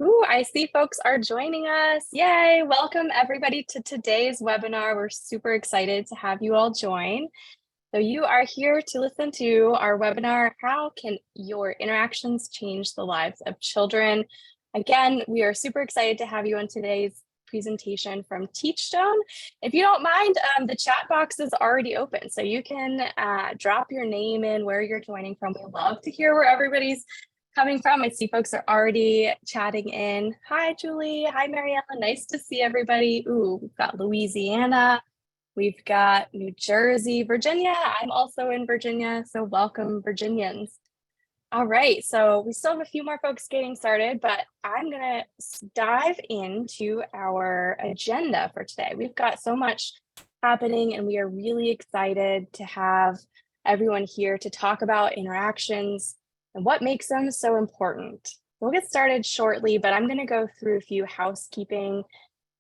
Ooh, I see folks are joining us. Yay! Welcome everybody to today's webinar. We're super excited to have you all join. So you are here to listen to our webinar, How Can Your Interactions Change the Lives of Children? Again, we are super excited to have you on today's presentation from Teachstone. If you don't mind, the chat box is already open, so you can drop your name in, where you're joining from. We love to hear where everybody's coming from. I see folks are already chatting in. Hi, Julie. Hi, Mariella. Nice to see everybody. Ooh, we've got Louisiana. We've got New Jersey, Virginia. I'm also in Virginia, so welcome, Virginians. All right, so we still have a few more folks getting started, but I'm gonna dive into our agenda for today. We've got so much happening and we are really excited to have everyone here to talk about interactions and what makes them so important. We'll get started shortly, but I'm gonna go through a few housekeeping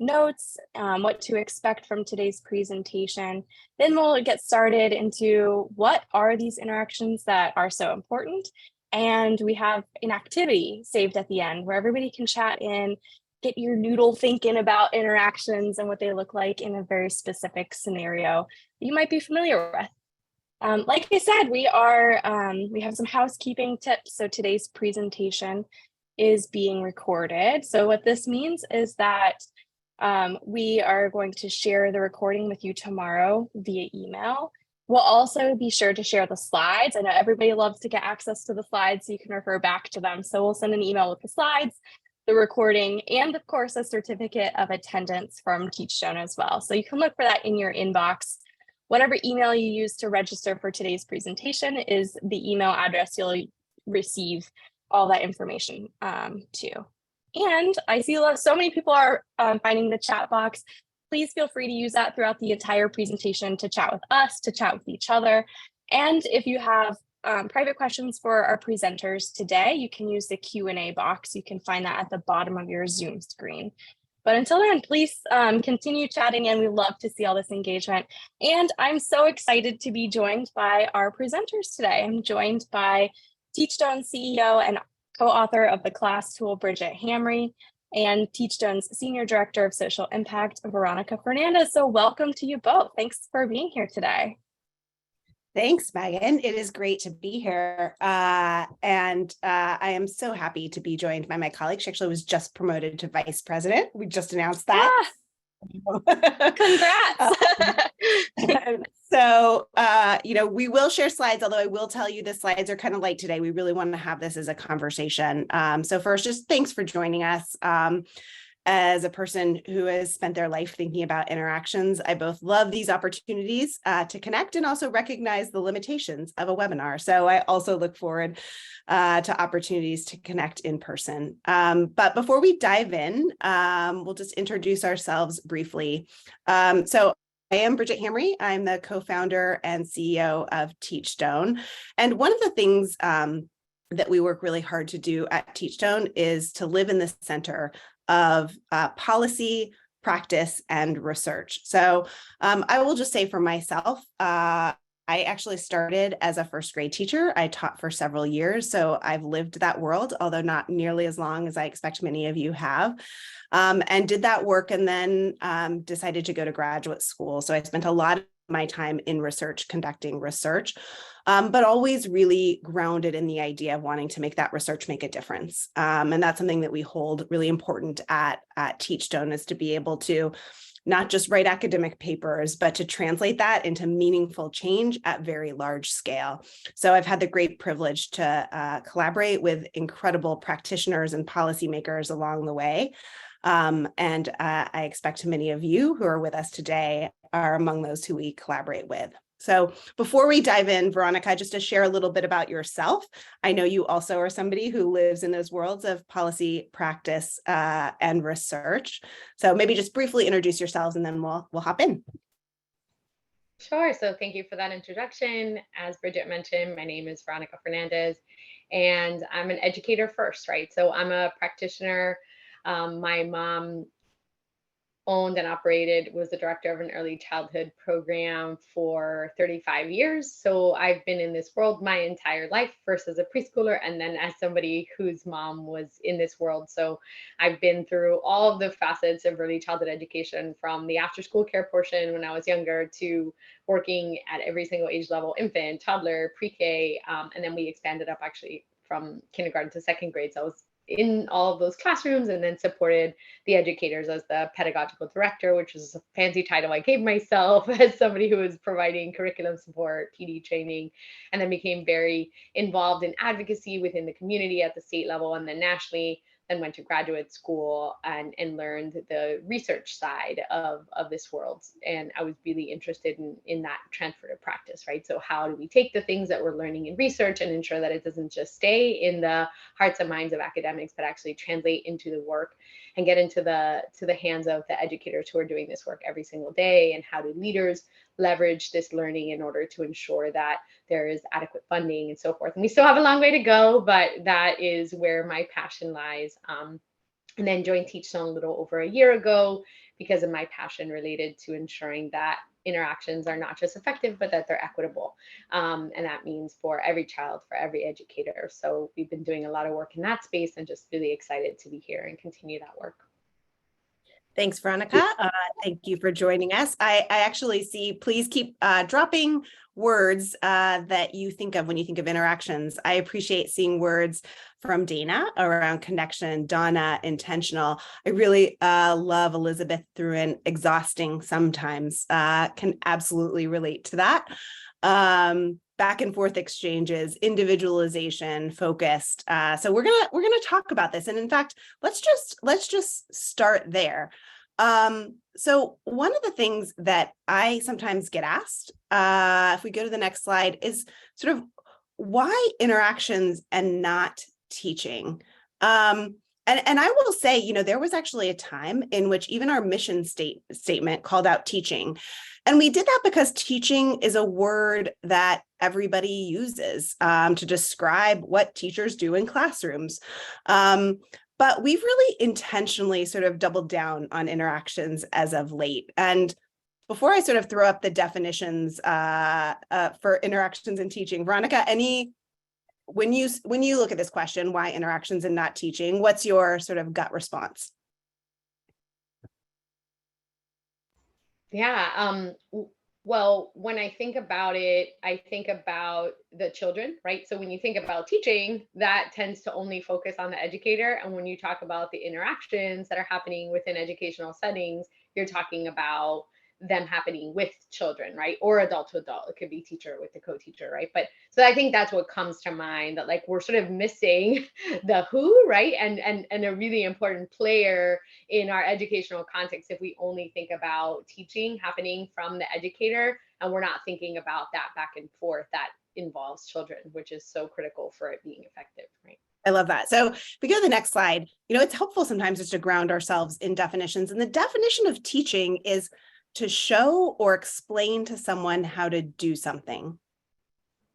notes, what to expect from today's presentation. Then we'll get started into what are these interactions that are so important. And we have an activity saved at the end where everybody can chat in, get your noodle thinking about interactions and what they look like in a very specific scenario you might be familiar with. Like I said, we have some housekeeping tips. So today's presentation is being recorded. So what this means is that we are going to share the recording with you tomorrow via email. We'll also be sure to share the slides. I know everybody loves to get access to the slides so you can refer back to them. So we'll send an email with the slides, the recording, and of course, a certificate of attendance from Teachstone as well. So you can look for that in your inbox. Whatever email you use to register for today's presentation is the email address you'll receive all that information to. And I see so many people are finding the chat box. Please feel free to use that throughout the entire presentation to chat with us, to chat with each other. And if you have private questions for our presenters today, you can use the Q&A box. You can find that at the bottom of your Zoom screen. But until then, please continue chatting in. We love to see all this engagement. And I'm so excited to be joined by our presenters today. I'm joined by Teachstone CEO and co-author of the class tool, Bridget Hamry, and Teachstone's Senior Director of Social Impact, Veronica Fernandez. So welcome to you both. Thanks for being here today. Thanks, Megan. It is great to be here. I am so happy to be joined by my colleague. She actually was just promoted to vice president. We just announced that. Congrats. So, we will share slides, although I will tell you the slides are kind of light today. We really want to have this as a conversation. So first, just thanks for joining us. As a person who has spent their life thinking about interactions, I both love these opportunities to connect and also recognize the limitations of a webinar. So I also look forward to opportunities to connect in person. But before we dive in, we'll just introduce ourselves briefly. So I am Bridget Hamry. I'm the co-founder and CEO of Teachstone. And one of the things that we work really hard to do at Teachstone is to live in the center of policy, practice, and research. So I will just say for myself, I actually started as a first grade teacher. I taught for several years, so I've lived that world, although not nearly as long as I expect many of you have, and did that work and then decided to go to graduate school. So I spent a lot of my time in research, conducting research, but always really grounded in the idea of wanting to make that research make a difference. And that's something that we hold really important at Teachstone, is to be able to not just write academic papers, but to translate that into meaningful change at very large scale. So I've had the great privilege to collaborate with incredible practitioners and policymakers along the way. And I expect many of you who are with us today are among those who we collaborate with. So before we dive in, Veronica, just to share a little bit about yourself. I know you also are somebody who lives in those worlds of policy, practice, and research. So maybe just briefly introduce yourselves and then we'll hop in. Sure. So thank you for that introduction. As Bridget mentioned, my name is Veronica Fernandez, and I'm an educator first, right? So I'm a practitioner. My mom owned and operated, was the director of an early childhood program for 35 years. So I've been in this world my entire life, first as a preschooler and then as somebody whose mom was in this world. So I've been through all of the facets of early childhood education, from the after school care portion when I was younger to working at every single age level, infant, toddler, pre-K, and then we expanded up actually from kindergarten to second grade. So I was in all of those classrooms and then supported the educators as the pedagogical director, which is a fancy title I gave myself as somebody who was providing curriculum support, PD training, and then became very involved in advocacy within the community at the state level and then nationally. Then went to graduate school and learned the research side of this world. And I was really interested in that transfer to practice, right? So how do we take the things that we're learning in research and ensure that it doesn't just stay in the hearts and minds of academics, but actually translate into the work and get into the hands of the educators who are doing this work every single day? And how do leaders leverage this learning in order to ensure that there is adequate funding and so forth? And we still have a long way to go, but that is where my passion lies. And then joined Teachstone a little over a year ago because of my passion related to ensuring that interactions are not just effective, but that they're equitable. And that means for every child, for every educator. So we've been doing a lot of work in that space and just really excited to be here and continue that work. Thanks, Veronica. Thank you for joining us. I actually see, please keep dropping words that you think of when you think of interactions. I appreciate seeing words from Dana around connection, Donna, intentional. I really love Elizabeth threw in exhausting sometimes. Can absolutely relate to that. Back and forth exchanges, individualization, focused. So we're gonna talk about this. And in fact, let's just start there. So one of the things that I sometimes get asked, if we go to the next slide, is sort of why interactions and not teaching? And I will say, you know, there was actually a time in which even our mission statement called out teaching. And we did that because teaching is a word that everybody uses to describe what teachers do in classrooms. But we've really intentionally sort of doubled down on interactions as of late. And before I sort of throw up the definitions for interactions and teaching, Veronica, when you look at this question, why interactions and not teaching, what's your sort of gut response? Yeah. Well, when I think about it, I think about the children, right? So when you think about teaching, that tends to only focus on the educator. And when you talk about the interactions that are happening within educational settings, you're talking about them happening with children, right? Or adult to adult. It could be teacher with the co-teacher, right? But so I think that's what comes to mind, that like we're sort of missing the who, right? And a really important player in our educational context if we only think about teaching happening from the educator and we're not thinking about that back and forth that involves children, which is so critical for it being effective, right? I love that. So if we go to the next slide, you know, it's helpful sometimes just to ground ourselves in definitions. And the definition of teaching is to show or explain to someone how to do something.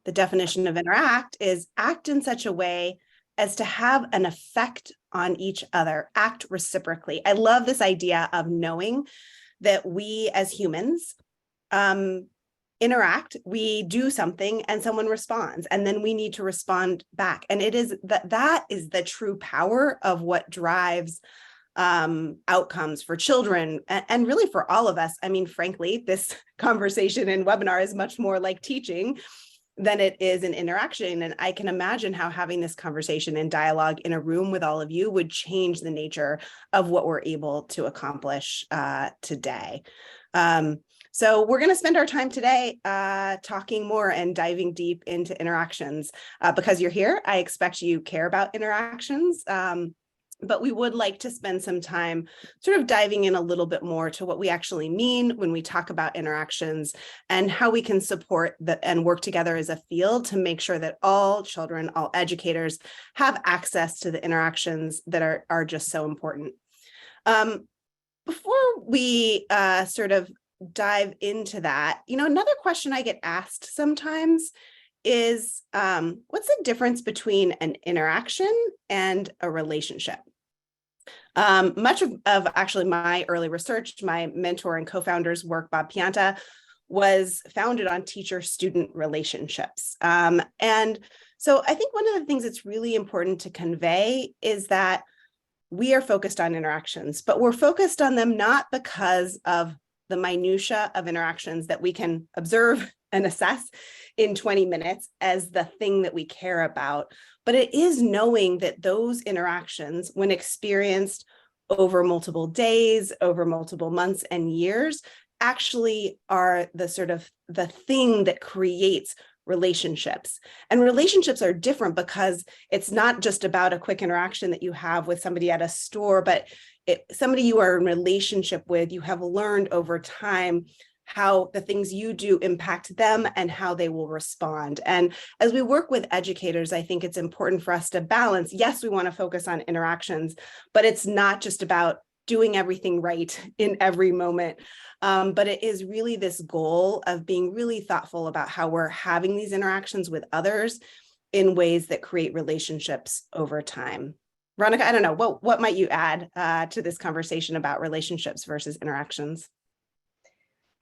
The definition of interact is act in such a way as to have an effect on each other, act reciprocally. I love this idea of knowing that we as humans interact, we do something and someone responds, and then we need to respond back. And it is that is the true power of what drives outcomes for children and really for all of us. I mean, frankly, this conversation and webinar is much more like teaching than it is an interaction. And I can imagine how having this conversation and dialogue in a room with all of you would change the nature of what we're able to accomplish today. So we're going to spend our time today talking more and diving deep into interactions. Because you're here, I expect you care about interactions. But we would like to spend some time sort of diving in a little bit more to what we actually mean when we talk about interactions and how we can support that and work together as a field to make sure that all children, all educators have access to the interactions that are just so important. Before we sort of dive into that, you know, another question I get asked sometimes is what's the difference between an interaction and a relationship? Much of actually my early research, my mentor and co-founder's work, Bob Pianta, was founded on teacher-student relationships. And so I think one of the things that's really important to convey is that we are focused on interactions, but we're focused on them not because of the minutia of interactions that we can observe and assess in 20 minutes as the thing that we care about, but it is knowing that those interactions, when experienced over multiple days, over multiple months and years, actually are the sort of the thing that creates relationships. And relationships are different because it's not just about a quick interaction that you have with somebody at a store, but somebody you are in relationship with, you have learned over time how the things you do impact them and how they will respond. And as we work with educators, I think it's important for us to balance. Yes, we want to focus on interactions, but it's not just about doing everything right in every moment. But it is really this goal of being really thoughtful about how we're having these interactions with others in ways that create relationships over time. Veronica, I don't know, what might you add to this conversation about relationships versus interactions?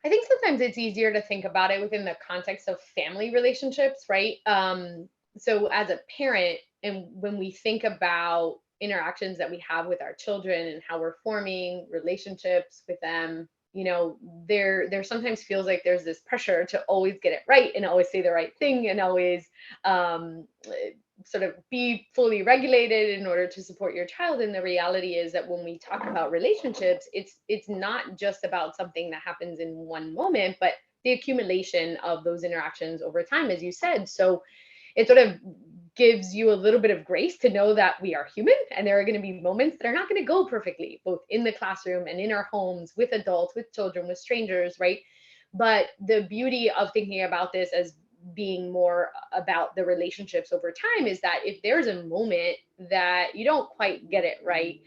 I think sometimes it's easier to think about it within the context of family relationships, right? So as a parent, and when we think about interactions that we have with our children and how we're forming relationships with them, there sometimes feels like there's this pressure to always get it right and always say the right thing and always sort of be fully regulated in order to support your child. And the reality is that when we talk about relationships, it's not just about something that happens in one moment, but the accumulation of those interactions over time, as you said. So it sort of gives you a little bit of grace to know that we are human and there are going to be moments that are not going to go perfectly, both in the classroom and in our homes, with adults, with children, with strangers, right? But the beauty of thinking about this as being more about the relationships over time is that if there's a moment that you don't quite get it right,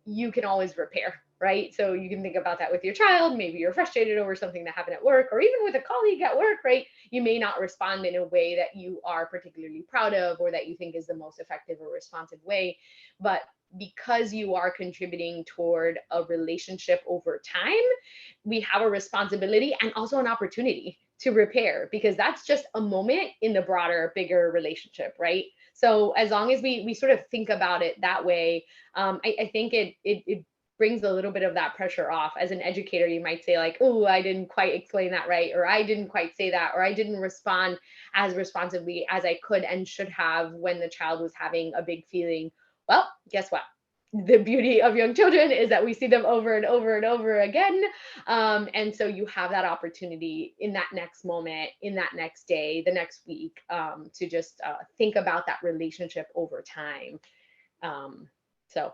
you can always repair, right? So you can think about that with your child. Maybe you're frustrated over something that happened at work, or even with a colleague at work, right? You may not respond in a way that you are particularly proud of or that you think is the most effective or responsive way. But because you are contributing toward a relationship over time, we have a responsibility and also an opportunity to repair, because that's just a moment in the broader, bigger relationship, right? So as long as we sort of think about it that way, I think it brings a little bit of that pressure off. As an educator, you might say like, oh, I didn't quite explain that right, or I didn't quite say that, or I didn't respond as responsively as I could and should have when the child was having a big feeling. Well, guess what? The beauty of young children is that we see them over and over and over again. And so you have that opportunity in that next moment, in that next day, the next week, to just think about that relationship over time. So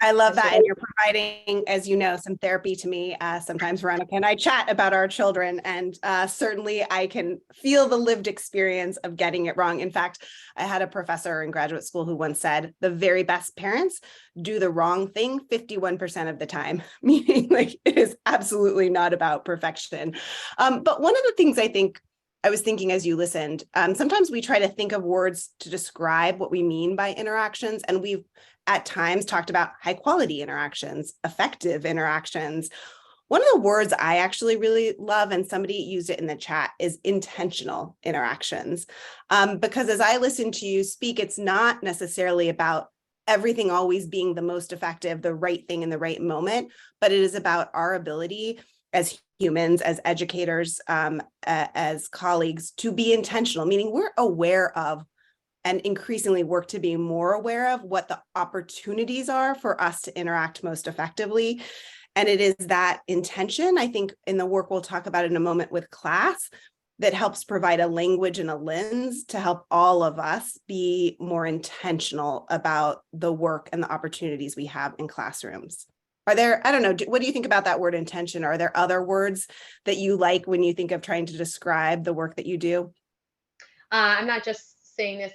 I love that's that. just And you're providing, as you know, some therapy to me. Sometimes Veronica and I chat about our children, and certainly I can feel the lived experience of getting it wrong. In fact, I had a professor in graduate school who once said, the very best parents do the wrong thing 51% of the time, meaning like it is absolutely not about perfection. But one of the things I think I was thinking as you listened, sometimes we try to think of words to describe what we mean by interactions, and we've at times talked about high quality interactions, effective interactions. One of the words I actually really love, and somebody used it in the chat, is intentional interactions. Because as I listen to you speak, it's not necessarily about everything always being the most effective, the right thing in the right moment, but it is about our ability as humans, as educators, as colleagues, to be intentional, meaning we're aware of and increasingly work to be more aware of what the opportunities are for us to interact most effectively. And it is that intention, I think, in the work we'll talk about in a moment with class, that helps provide a language and a lens to help all of us be more intentional about the work and the opportunities we have in classrooms. Are there, I don't know, what do you think about that word intention? Are there other words that you like when you think of trying to describe the work that you do? I'm not just saying this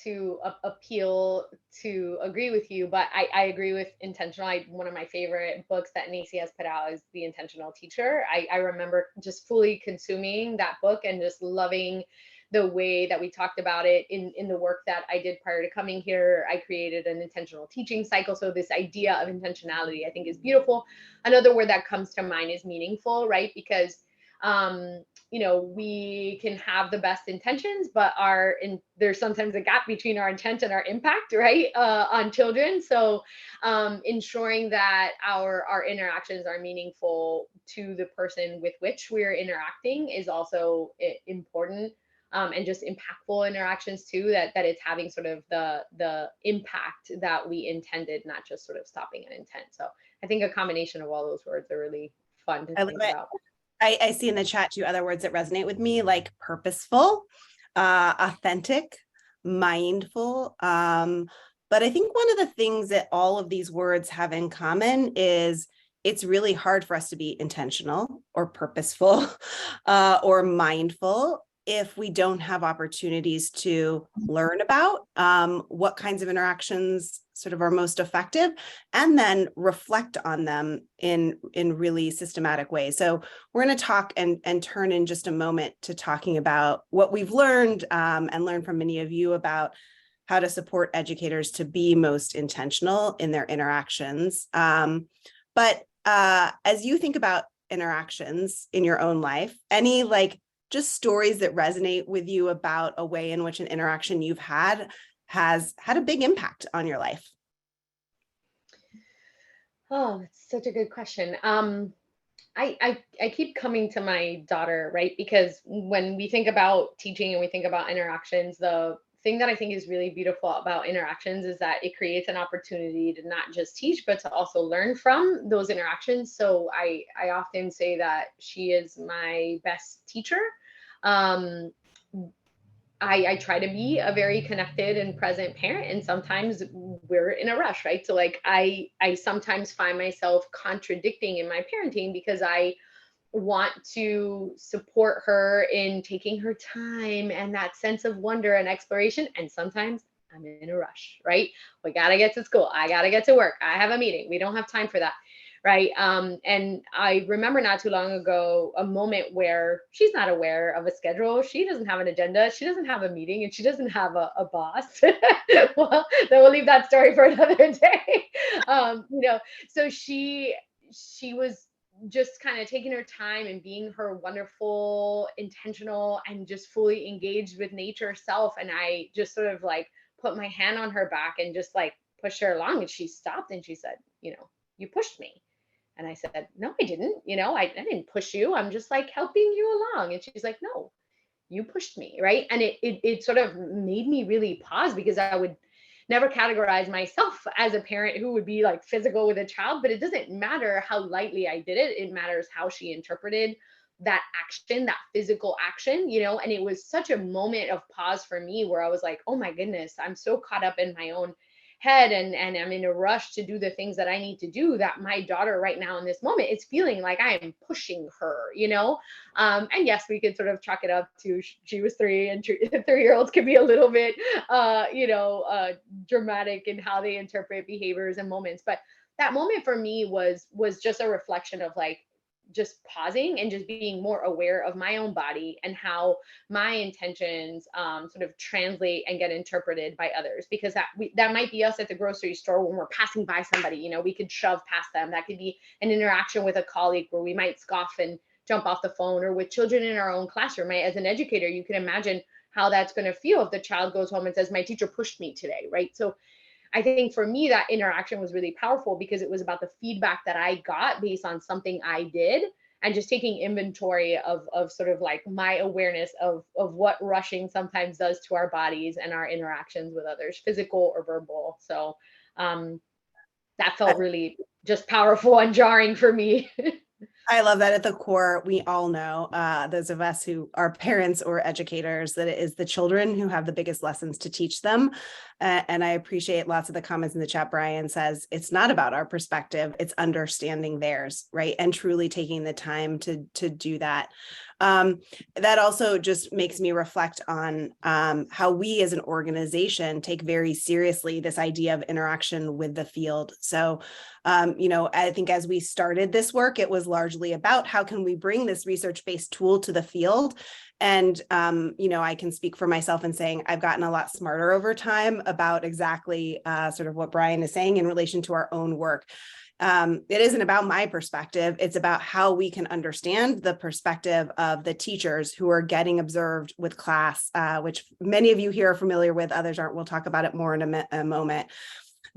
to appeal to agree with you, but I agree with intentional. One of my favorite books that Nacy has put out is The Intentional Teacher. I remember just fully consuming that book and just loving the way that we talked about it in the work that I did prior to coming here. I created an intentional teaching cycle. So this idea of intentionality, I think, is beautiful. Another word that comes to mind is meaningful, right? Because we can have the best intentions, but there's sometimes a gap between our intent and our impact, right, on children. So ensuring that our interactions are meaningful to the person with which we're interacting is also important. And just impactful interactions too, that it's having sort of the impact that we intended, not just sort of stopping an intent. So I think a combination of all those words are really fun to think about. I see in the chat too other words that resonate with me, like purposeful, authentic, mindful. But I think one of the things that all of these words have in common is it's really hard for us to be intentional or purposeful or mindful if we don't have opportunities to learn about what kinds of interactions sort of are most effective, and then reflect on them in really systematic ways. So we're going to talk and turn in just a moment to talking about what we've learned and learn from many of you about how to support educators to be most intentional in their interactions. But as you think about interactions in your own life, any just stories that resonate with you about a way in which an interaction you've had has had a big impact on your life? Oh, that's such a good question. I keep coming to my daughter, right? Because when we think about teaching and we think about interactions, the thing that I think is really beautiful about interactions is that it creates an opportunity to not just teach, but to also learn from those interactions. So I often say that she is my best teacher. I try to be a very connected and present parent, and sometimes we're in a rush, right? So I sometimes find myself contradicting in my parenting because I want to support her in taking her time and that sense of wonder and exploration, and sometimes I'm in a rush, right? We got to get to school, I got to get to work, I have a meeting, we don't have time for that, right? And I remember not too long ago a moment where she's not aware of a schedule, she doesn't have an agenda, she doesn't have a meeting, and she doesn't have a boss. Well, then we'll leave that story for another day. So she was just kind of taking her time and being her wonderful, intentional, and just fully engaged with nature self. And I just sort of put my hand on her back and just pushed her along. And she stopped and she said, you pushed me. And I said, no, I didn't. I didn't push you. I'm just helping you along. And she's like, no, you pushed me. Right. And it sort of made me really pause, because I would never categorize myself as a parent who would be physical with a child, but it doesn't matter how lightly I did it. It matters how she interpreted that action, that physical action, and it was such a moment of pause for me where I was like, oh my goodness, I'm so caught up in my own head and I'm in a rush to do the things that I need to do, that my daughter right now in this moment is feeling like I am pushing her, and yes, we could sort of chalk it up to she was 3, and 3-year-olds can be a little bit dramatic in how they interpret behaviors and moments. But that moment for me was just a reflection of just pausing and just being more aware of my own body and how my intentions sort of translate and get interpreted by others, because that might be us at the grocery store when we're passing by somebody, we could shove past them. That could be an interaction with a colleague where we might scoff and jump off the phone, or with children in our own classroom, right? As an educator, you can imagine how that's going to feel if the child goes home and says, my teacher pushed me today, right? So I think for me, that interaction was really powerful because it was about the feedback that I got based on something I did, and just taking inventory of sort of my awareness of what rushing sometimes does to our bodies and our interactions with others, physical or verbal. So that felt really just powerful and jarring for me. I love that. At the core, we all know, those of us who are parents or educators, that it is the children who have the biggest lessons to teach them. And I appreciate lots of the comments in the chat. Brian says, it's not about our perspective, it's understanding theirs, right? And truly taking the time to do that. That also just makes me reflect on how we as an organization take very seriously this idea of interaction with the field. So, I think as we started this work, it was largely about how can we bring this research-based tool to the field And, I can speak for myself in saying I've gotten a lot smarter over time about exactly sort of what Brian is saying in relation to our own work. It isn't about my perspective. It's about how we can understand the perspective of the teachers who are getting observed with class, which many of you here are familiar with, others aren't. We'll talk about it more in a moment.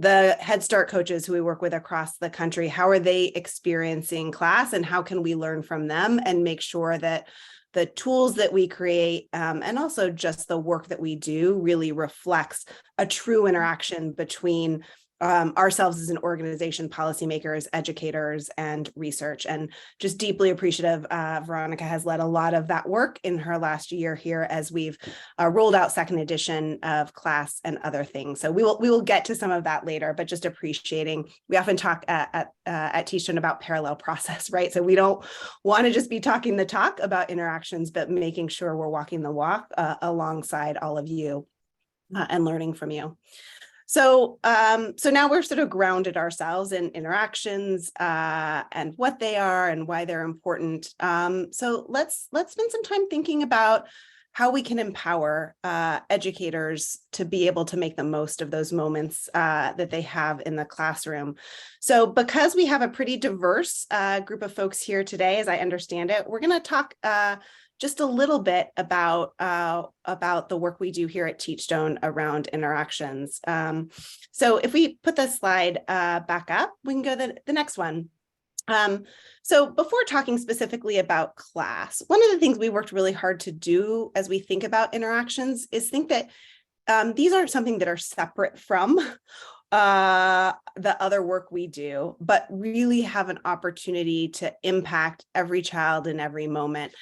The Head Start coaches who we work with across the country, how are they experiencing class, and how can we learn from them and make sure that the tools that we create and also just the work that we do really reflects a true interaction between ourselves as an organization, policymakers, educators, and research. And just deeply appreciative. Veronica has led a lot of that work in her last year here as we've rolled out second edition of class and other things. So we will get to some of that later, but just appreciating. We often talk at Teachstone about parallel process, right? So we don't want to just be talking the talk about interactions, but making sure we're walking the walk alongside all of you and learning from you. So now we're sort of grounded ourselves in interactions and what they are and why they're important. So let's spend some time thinking about how we can empower educators to be able to make the most of those moments that they have in the classroom. So because we have a pretty diverse group of folks here today, as I understand it, we're going to talk just a little bit about the work we do here at Teachstone around interactions. So if we put the slide back up, we can go to the next one. So before talking specifically about class, one of the things we worked really hard to do as we think about interactions is think that these aren't something that are separate from the other work we do, but really have an opportunity to impact every child in every moment.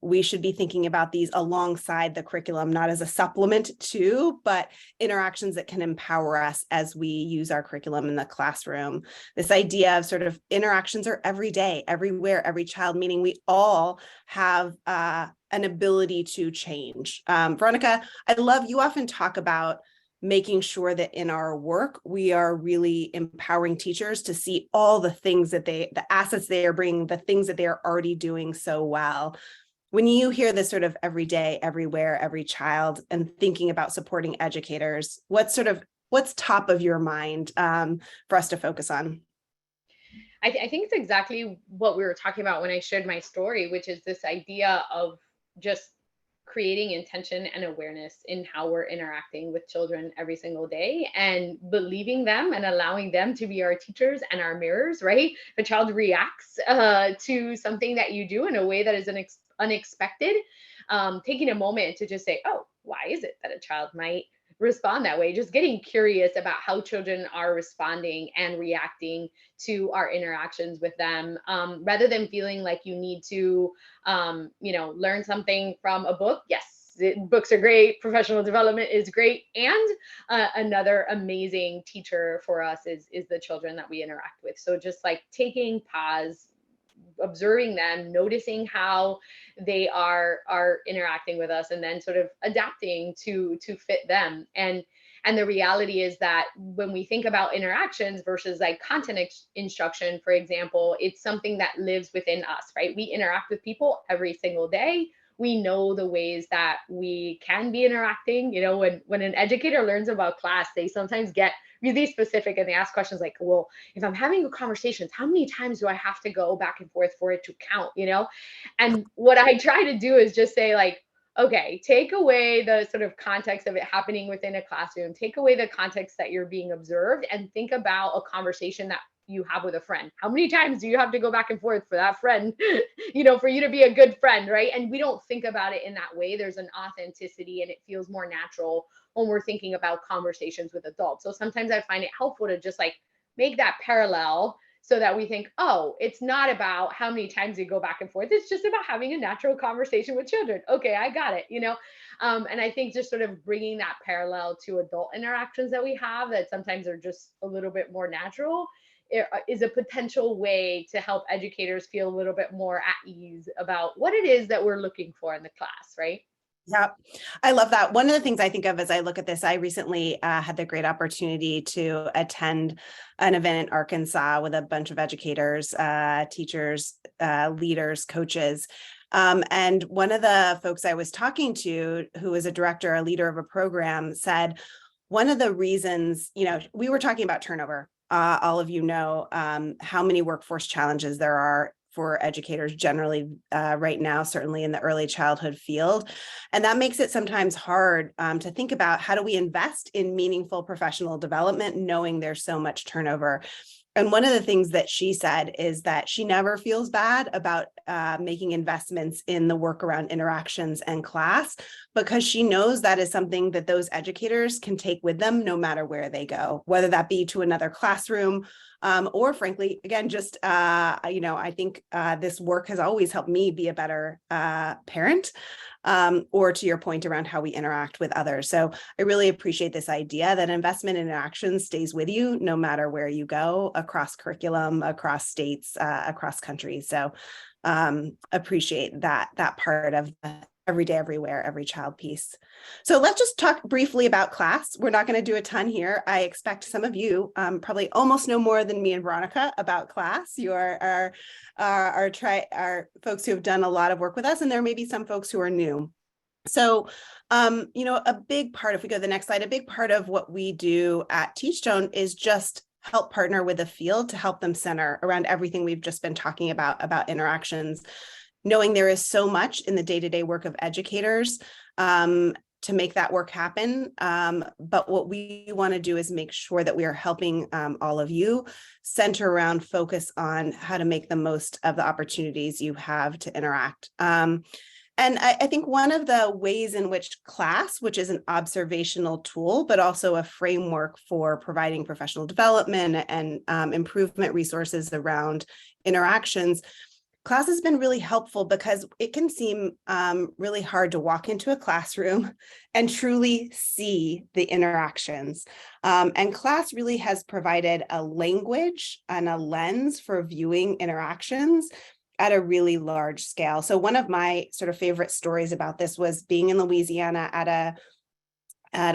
We should be thinking about these alongside the curriculum, not as a supplement to, but interactions that can empower us as we use our curriculum in the classroom. This idea of sort of interactions are every day, everywhere, every child, meaning we all have an ability to change. Veronica, I love, you often talk about making sure that in our work, we are really empowering teachers to see all the things that the assets they are bringing, the things that they are already doing so well. When you hear this sort of every day, everywhere, every child, and thinking about supporting educators, what's top of your mind for us to focus on? I think it's exactly what we were talking about when I shared my story, which is this idea of just creating intention and awareness in how we're interacting with children every single day and believing them and allowing them to be our teachers and our mirrors, right? The child reacts to something that you do in a way that is unexpected. Taking a moment to just say, oh, why is it that a child might respond that way? Just getting curious about how children are responding and reacting to our interactions with them, rather than feeling like you need to learn something from a book. Yes, books are great, professional development is great, and another amazing teacher for us is the children that we interact with. So just like taking pause, observing them, noticing how they are interacting with us, and then sort of adapting to fit them. And the reality is that when we think about interactions versus like content instruction, for example, it's something that lives within us, right? We interact with people every single day. We know the ways that we can be interacting. When an educator learns about class, they sometimes get really specific and they ask questions like, well, if I'm having a conversation, how many times do I have to go back and forth for it to count? And what I try to do is just say, like, okay, take away the sort of context of it happening within a classroom, take away the context that you're being observed, and think about a conversation that you have with a friend. How many times do you have to go back and forth for that friend, for you to be a good friend, right? And we don't think about it in that way. There's an authenticity and it feels more natural when we're thinking about conversations with adults. So sometimes I find it helpful to just like make that parallel so that we think, oh, it's not about how many times you go back and forth. It's just about having a natural conversation with children. Okay, I got it, And I think just sort of bringing that parallel to adult interactions that we have that sometimes are just a little bit more natural is a potential way to help educators feel a little bit more at ease about what it is that we're looking for in the class, right? Yeah, I love that. One of the things I think of as I look at this, I recently had the great opportunity to attend an event in Arkansas with a bunch of educators, teachers, leaders, coaches. And one of the folks I was talking to, who was a director, a leader of a program, said, one of the reasons, we were talking about turnover. All of you know how many workforce challenges there are for educators generally right now, certainly in the early childhood field. And that makes it sometimes hard to think about, how do we invest in meaningful professional development, knowing there's so much turnover. And one of the things that she said is that she never feels bad about making investments in the work around interactions and class, because she knows that is something that those educators can take with them no matter where they go, whether that be to another classroom, or frankly, again, just, I think this work has always helped me be a better parent, or to your point around how we interact with others. So I really appreciate this idea that investment in action stays with you no matter where you go, across curriculum, across states, across countries. So appreciate that part of the every day, everywhere, every child piece. So let's just talk briefly about class. We're not going to do a ton here. I expect some of you probably almost know more than me and Veronica about class. You are folks who have done a lot of work with us, and there may be some folks who are new. So, a big part, if we go to the next slide, a big part of what we do at Teachstone is just help partner with the field to help them center around everything we've just been talking about interactions, knowing there is so much in the day-to-day work of educators to make that work happen. But what we want to do is make sure that we are helping all of you center around, focus on how to make the most of the opportunities you have to interact. And I think one of the ways in which class, which is an observational tool, but also a framework for providing professional development and improvement resources around interactions, class has been really helpful because it can seem really hard to walk into a classroom and truly see the interactions. And class really has provided a language and a lens for viewing interactions at a really large scale. So one of my sort of favorite stories about this was being in Louisiana at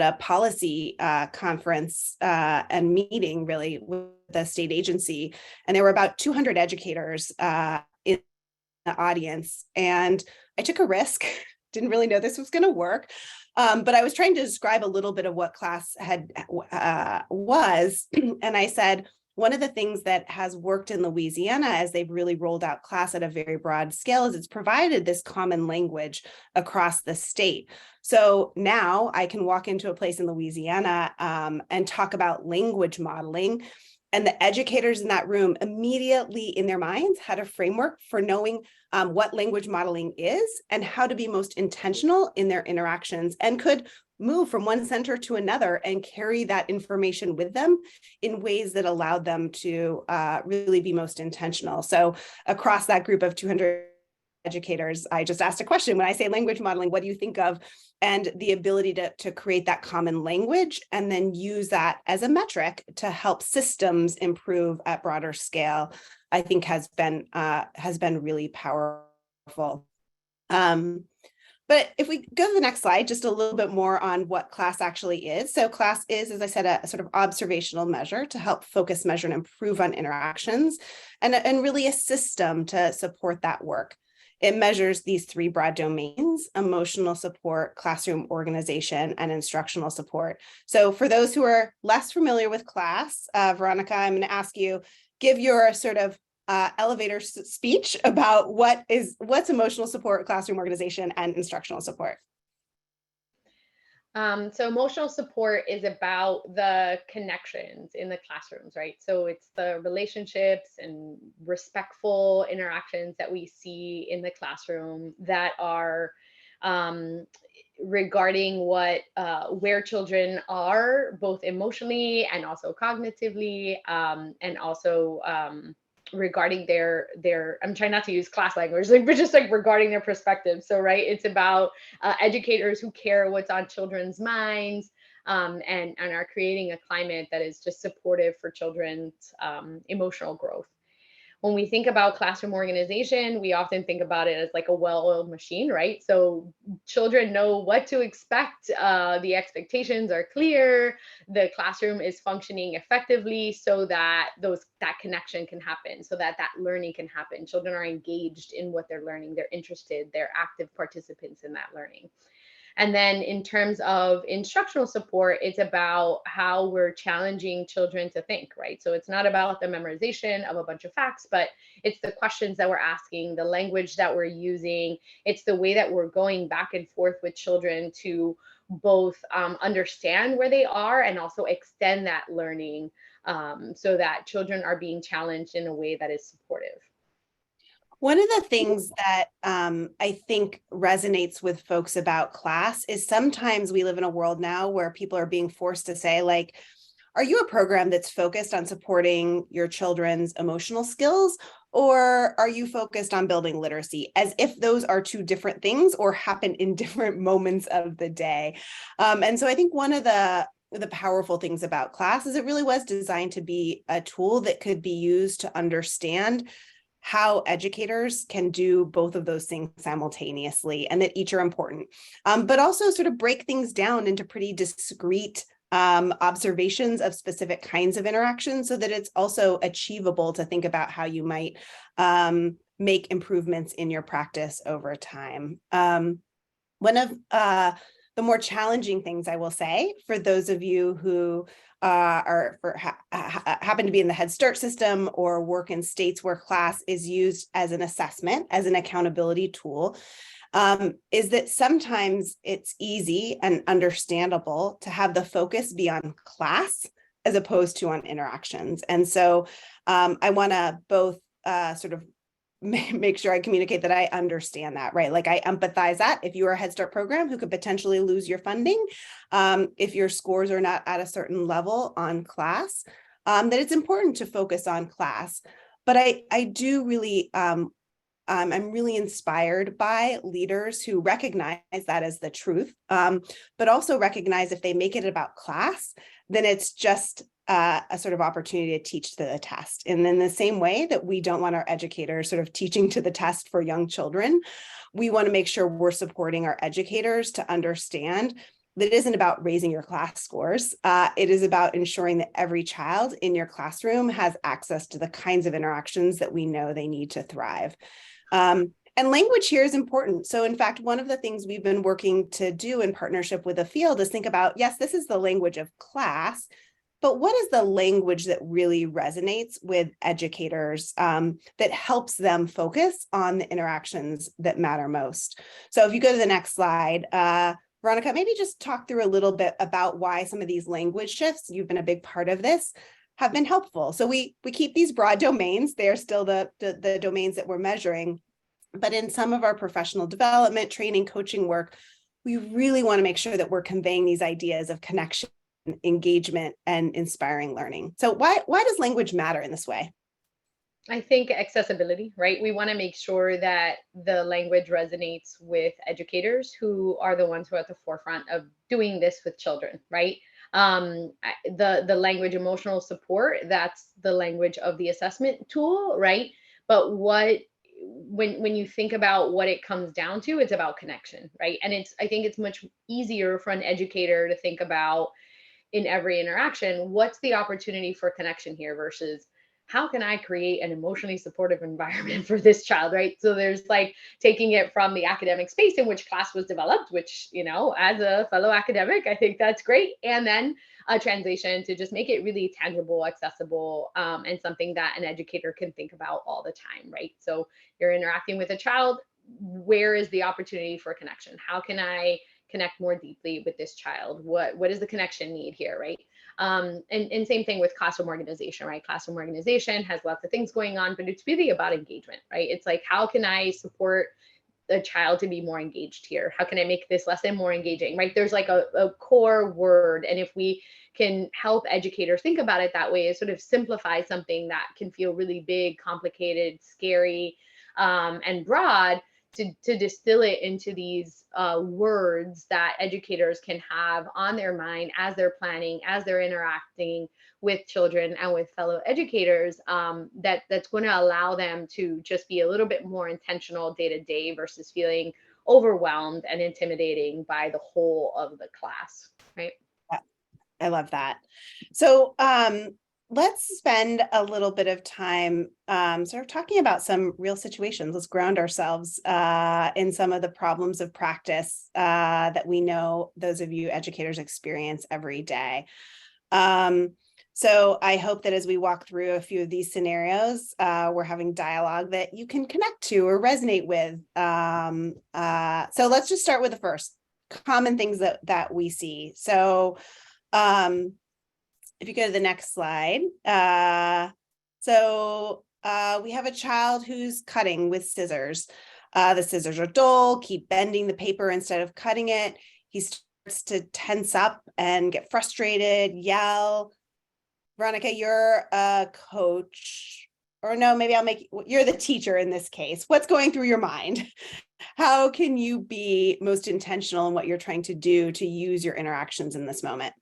a policy conference and meeting really with the state agency. And there were about 200 educators in the audience. And I took a risk, didn't really know this was going to work. But I was trying to describe a little bit of what class was. And I said, one of the things that has worked in Louisiana as they've really rolled out class at a very broad scale is it's provided this common language across the state. So now I can walk into a place in Louisiana and talk about language modeling, and the educators in that room immediately in their minds had a framework for knowing what language modeling is and how to be most intentional in their interactions, and could move from one center to another and carry that information with them in ways that allowed them to really be most intentional. So across that group of 200 educators, I just asked a question: when I say language modeling, what do you think of? And the ability to create that common language and then use that as a metric to help systems improve at broader scale, I think has been really powerful. But if we go to the next slide, just a little bit more on what class actually is. So class is, as I said, a sort of observational measure to help focus, measure, and improve on interactions, and really a system to support that work. It measures these three broad domains: emotional support, classroom organization, and instructional support. So for those who are less familiar with class, Veronica, I'm going to ask you, give your sort of elevator speech about what's emotional support, classroom organization, and instructional support. So emotional support is about the connections in the classrooms, right? So it's the relationships and respectful interactions that we see in the classroom that are regarding where children are, both emotionally and also cognitively, and also regarding their I'm trying not to use class language, but just like regarding their perspective. So right, it's about educators who care what's on children's minds, and are creating a climate that is just supportive for children's emotional growth. when we think about classroom organization, we often think about it as like a well-oiled machine, right? So children know what to expect. The expectations are clear. The classroom is functioning effectively so that that connection can happen, so that that learning can happen. Children are engaged in what they're learning. They're interested. They're active participants in that learning. And then in terms of instructional support, it's about how we're challenging children to think, right? So it's not about the memorization of a bunch of facts, but it's the questions that we're asking, the language that we're using. It's the way that we're going back and forth with children to both understand where they are and also extend that learning, so that children are being challenged in a way that is supportive. One of the things that I think resonates with folks about class is sometimes we live in a world now where people are being forced to say, like, are you a program that's focused on supporting your children's emotional skills, or are you focused on building literacy? As if those are two different things or happen in different moments of the day. And so I think one of the powerful things about class is it really was designed to be a tool that could be used to understand how educators can do both of those things simultaneously, and that each are important, but also sort of break things down into pretty discrete observations of specific kinds of interactions, so that it's also achievable to think about how you might make improvements in your practice over time. One of the more challenging things I will say for those of you who happen to be in the Head Start system or work in states where class is used as an assessment, as an accountability tool, is that sometimes it's easy and understandable to have the focus be on class as opposed to on interactions. And so I want to both sort of make sure I communicate that I understand that, right? Like I empathize that if you are a Head Start program who could potentially lose your funding, if your scores are not at a certain level on class, that it's important to focus on class. But I do really, I'm really inspired by leaders who recognize that as the truth, but also recognize if they make it about class, then it's just a sort of opportunity to teach to the test. And in the same way that we don't want our educators sort of teaching to the test for young children, we want to make sure we're supporting our educators to understand that it isn't about raising your class scores. It is about ensuring that every child in your classroom has access to the kinds of interactions that we know they need to thrive. And language here is important. So in fact, one of the things we've been working to do in partnership with the field is think about, yes, this is the language of class, but what is the language that really resonates with educators, that helps them focus on the interactions that matter most? So if you go to the next slide, Veronica, maybe just talk through a little bit about why some of these language shifts, you've been a big part of this, have been helpful. So we keep these broad domains. They're still the domains that we're measuring. But in some of our professional development, training, coaching work, we really want to make sure that we're conveying these ideas of connection, engagement, and inspiring learning. So why does language matter in this way? I think accessibility, right? We want to make sure that the language resonates with educators who are the ones who are at the forefront of doing this with children, right? The language emotional support, that's the language of the assessment tool, right? But when you think about what it comes down to, it's about connection, right? And I think it's much easier for an educator to think about in every interaction, what's the opportunity for connection here versus how can I create an emotionally supportive environment for this child, right? So there's like taking it from the academic space in which class was developed, which, as a fellow academic, I think that's great. And then a translation to just make it really tangible, accessible, and something that an educator can think about all the time, right? So you're interacting with a child, where is the opportunity for connection? How can I connect more deeply with this child? What is the connection need here, right? And same thing with classroom organization, right? Classroom organization has lots of things going on, but it's really about engagement, right? It's like, how can I support the child to be more engaged here? How can I make this lesson more engaging, right? There's like a core word. And if we can help educators think about it that way, it sort of simplifies something that can feel really big, complicated, scary, and broad to distill it into these words that educators can have on their mind as they're planning, as they're interacting with children and with fellow educators, that's going to allow them to just be a little bit more intentional day to day versus feeling overwhelmed and intimidating by the whole of the class, right? Yeah, I love that. So let's spend a little bit of time sort of talking about some real situations. Let's ground ourselves in some of the problems of practice that we know those of you educators experience every day. So I hope that as we walk through a few of these scenarios, we're having dialogue that you can connect to or resonate with. So let's just start with the first common things that we see. So if you go to the next slide, we have a child who's cutting with scissors. The scissors are dull, keep bending the paper instead of cutting it. He starts to tense up and get frustrated, yell. Veronica, you're a coach, or no, maybe you're the teacher in this case. What's going through your mind? How can you be most intentional in what you're trying to do to use your interactions in this moment?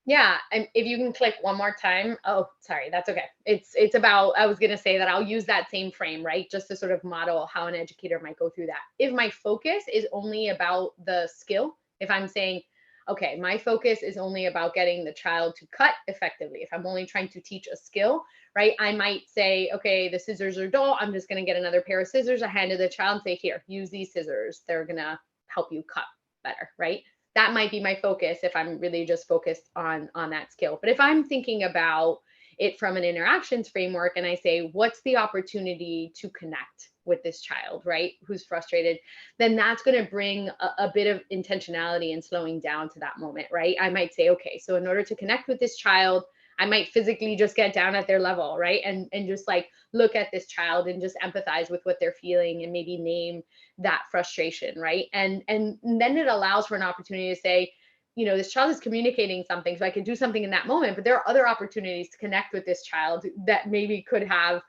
Yeah, and if you can click one more time. Oh, sorry, that's okay. It's about, I was going to say that I'll use that same frame, right? Just to sort of model how an educator might go through that. If my focus is only about the skill, if I'm saying, okay, my focus is only about getting the child to cut effectively, if I'm only trying to teach a skill, right? I might say, okay, the scissors are dull. I'm just going to get another pair of scissors. I hand to the child and say, here, use these scissors. They're going to help you cut better, right? That might be my focus if I'm really just focused on that skill. But if I'm thinking about it from an interactions framework and I say, what's the opportunity to connect with this child, right, who's frustrated, then that's going to bring a bit of intentionality and slowing down to that moment, right? I might say, okay, so in order to connect with this child, I might physically just get down at their level, right? And just like look at this child and just empathize with what they're feeling and maybe name that frustration, right? And then it allows for an opportunity to say, you know, this child is communicating something, so I can do something in that moment, but there are other opportunities to connect with this child that maybe could have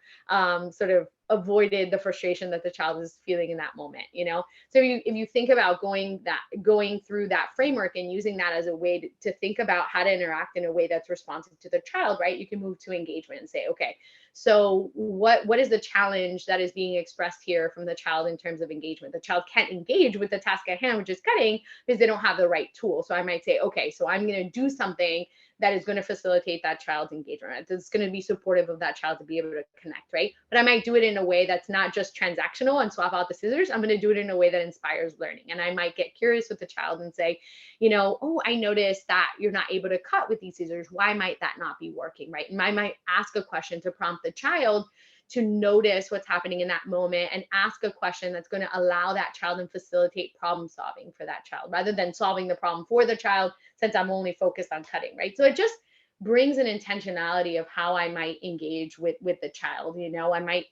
sort of avoided the frustration that the child is feeling in that moment, you know? So if you think about going through that framework and using that as a way to think about how to interact in a way that's responsive to the child, right? You can move to engagement and say, okay, so what is the challenge that is being expressed here from the child in terms of engagement? The child can't engage with the task at hand, which is cutting, because they don't have the right tool. So I might say, okay, so I'm going to do something that is going to facilitate that child's engagement. It's going to be supportive of that child to be able to connect, right? But I might do it in a way that's not just transactional and swap out the scissors. I'm going to do it in a way that inspires learning. And I might get curious with the child and say, you know, oh, I noticed that you're not able to cut with these scissors. Why might that not be working, right? And I might ask a question to prompt the child to notice what's happening in that moment and ask a question that's going to allow that child and facilitate problem solving for that child rather than solving the problem for the child, since I'm only focused on cutting, right? So it just brings an intentionality of how I might engage with the child. You know, I might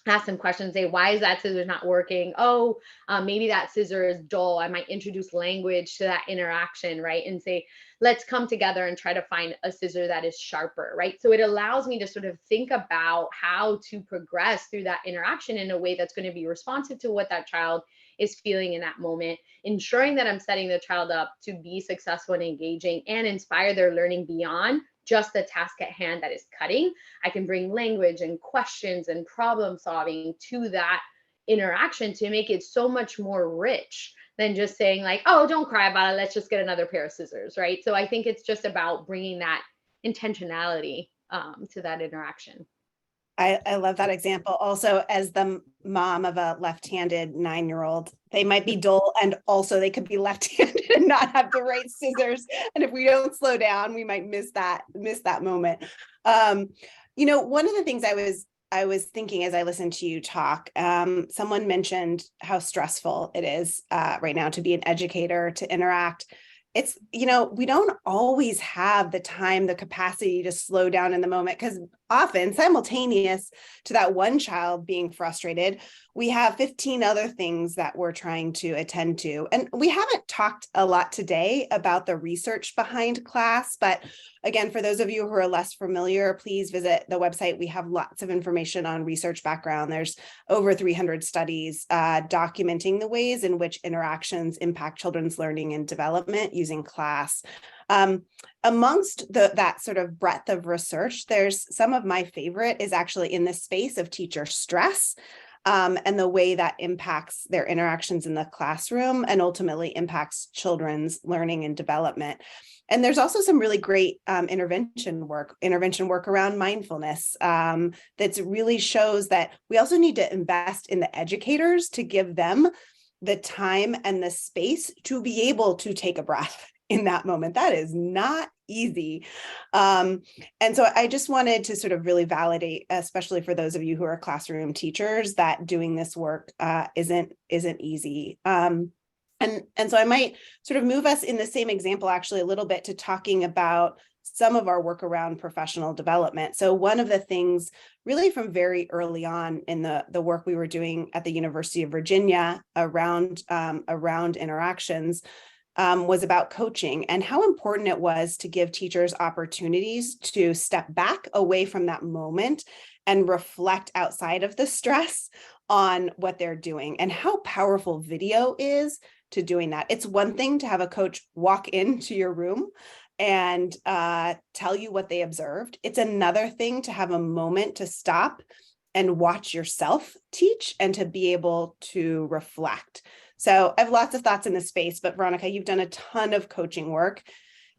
ask them questions, say, why is that scissors not working? Oh, maybe that scissor is dull. I might introduce language to that interaction, right? And say, let's come together and try to find a scissor that is sharper, right? So it allows me to sort of think about how to progress through that interaction in a way that's going to be responsive to what that child is feeling in that moment, ensuring that I'm setting the child up to be successful and engaging and inspire their learning beyond just the task at hand that is cutting. I can bring language and questions and problem solving to that interaction to make it so much more rich than just saying like, oh, don't cry about it, let's just get another pair of scissors, right? So I think it's just about bringing that intentionality to that interaction. I love that example. Also, as the mom of a left-handed 9-year-old, they might be dull and also they could be left-handed and not have the right scissors. And if we don't slow down, we might miss that moment. You know, one of the things I was thinking as I listened to you talk, someone mentioned how stressful it is right now to be an educator, to interact. It's, you know, we don't always have the time, the capacity to slow down in the moment, because often simultaneous to that one child being frustrated, we have 15 other things that we're trying to attend to. And we haven't talked a lot today about the research behind class, but Again, for those of you who are less familiar, please visit the website. We have lots of information on research background. There's over 300 studies documenting the ways in which interactions impact children's learning and development using class. Amongst that sort of breadth of research, there's some of my favorite is actually in the space of teacher stress. And the way that impacts their interactions in the classroom and ultimately impacts children's learning and development. And there's also some really great intervention work around mindfulness that really shows that we also need to invest in the educators to give them the time and the space to be able to take a breath in that moment. That is not easy. And so I just wanted to sort of really validate, especially for those of you who are classroom teachers, that doing this work isn't easy. And so I might sort of move us in the same example, actually, a little bit to talking about some of our work around professional development. So one of the things really from very early on in the work we were doing at the University of Virginia around interactions was about coaching and how important it was to give teachers opportunities to step back away from that moment and reflect outside of the stress on what they're doing, and how powerful video is to doing that. It's one thing to have a coach walk into your room and tell you what they observed. It's another thing to have a moment to stop and watch yourself teach and to be able to reflect. So I have lots of thoughts in this space, but Veronica, you've done a ton of coaching work.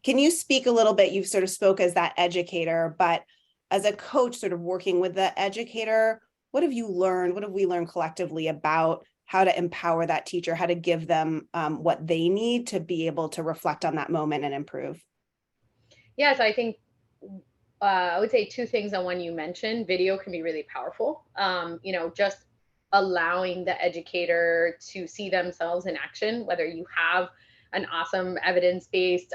Can you speak a little bit? You've sort of spoke as that educator, but as a coach sort of working with the educator, what have you learned? What have we learned collectively about how to empower that teacher, how to give them what they need to be able to reflect on that moment and improve? Yes, I think I would say two things on one you mentioned. Video can be really powerful. Just allowing the educator to see themselves in action, whether you have an awesome evidence-based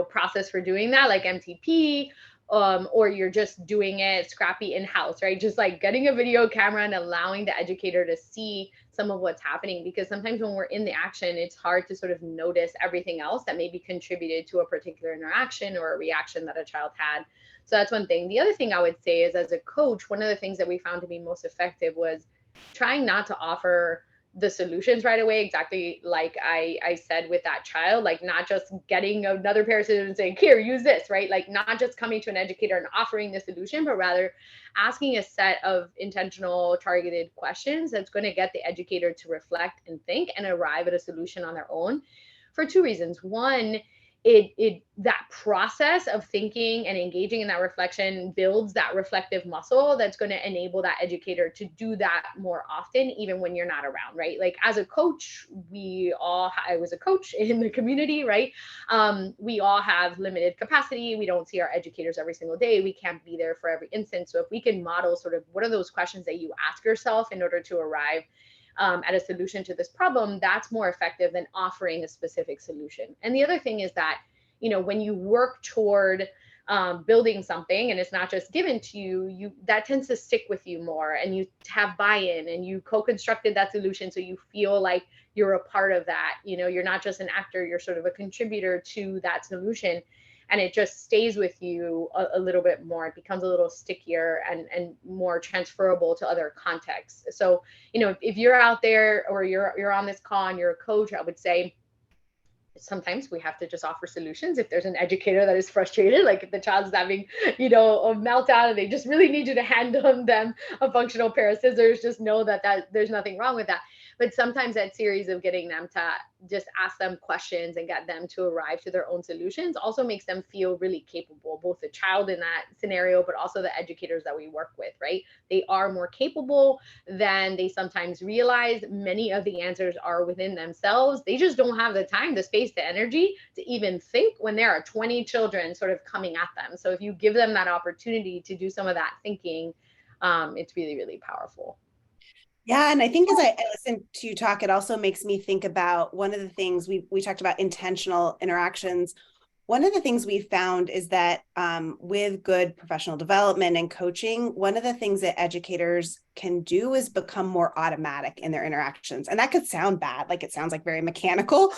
process for doing that, like MTP, or you're just doing it scrappy in-house, right? Just like getting a video camera and allowing the educator to see some of what's happening, because sometimes when we're in the action, it's hard to sort of notice everything else that maybe contributed to a particular interaction or a reaction that a child had. So that's one thing. The other thing I would say is, as a coach, one of the things that we found to be most effective was trying not to offer the solutions right away, exactly like I said with that child, like not just getting another pair of scissors and saying, here, use this, right? Like not just coming to an educator and offering the solution, but rather asking a set of intentional, targeted questions that's going to get the educator to reflect and think and arrive at a solution on their own, for two reasons. One, that process of thinking and engaging in that reflection builds that reflective muscle that's going to enable that educator to do that more often, even when you're not around, right? Like as a coach, I was a coach in the community, right? We all have limited capacity. We don't see our educators every single day. We can't be there for every instance. So if we can model sort of what are those questions that you ask yourself in order to arrive at a solution to this problem, that's more effective than offering a specific solution. And the other thing is that, when you work toward building something and it's not just given to you, that tends to stick with you more, and you have buy-in and you co-constructed that solution. So you feel like you're a part of that. You're not just an actor, you're sort of a contributor to that solution. And it just stays with you a little bit more. It becomes a little stickier and more transferable to other contexts. So, if you're out there or you're on this call and you're a coach, I would say sometimes we have to just offer solutions. If there's an educator that is frustrated, like if the child's having, a meltdown and they just really need you to hand them a functional pair of scissors, just know that there's nothing wrong with that. But sometimes that series of getting them to just ask them questions and get them to arrive to their own solutions also makes them feel really capable, both the child in that scenario, but also the educators that we work with, right? They are more capable than they sometimes realize. Many of the answers are within themselves. They just don't have the time, the space, the energy to even think when there are 20 children sort of coming at them. So if you give them that opportunity to do some of that thinking, it's really, really powerful. Yeah, and I think as I listen to you talk, it also makes me think about one of the things we talked about, intentional interactions. One of the things we found is that with good professional development and coaching, one of the things that educators can do is become more automatic in their interactions. And that could sound bad, like it sounds like very mechanical,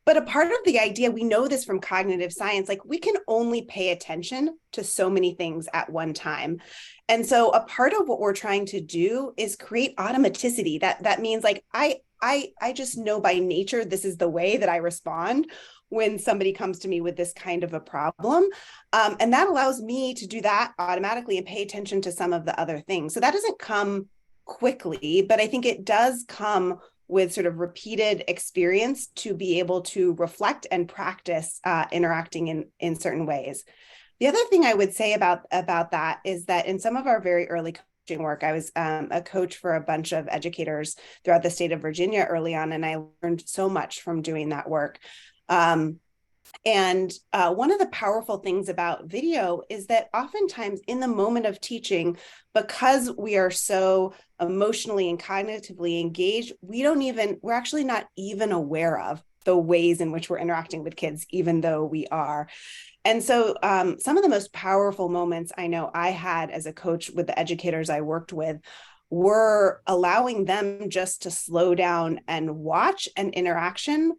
But a part of the idea, we know this from cognitive science, like we can only pay attention to so many things at one time. And so a part of what we're trying to do is create automaticity. That means like I just know by nature this is the way that I respond when somebody comes to me with this kind of a problem. And that allows me to do that automatically and pay attention to some of the other things. So that doesn't come quickly, but I think it does come with sort of repeated experience to be able to reflect and practice interacting in certain ways. The other thing I would say about that is that in some of our very early coaching work, I was a coach for a bunch of educators throughout the state of Virginia early on, and I learned so much from doing that work. And one of the powerful things about video is that oftentimes in the moment of teaching, because we are so emotionally and cognitively engaged, we're actually not even aware of the ways in which we're interacting with kids, even though we are. And so some of the most powerful moments I know I had as a coach with the educators I worked with were allowing them just to slow down and watch an interaction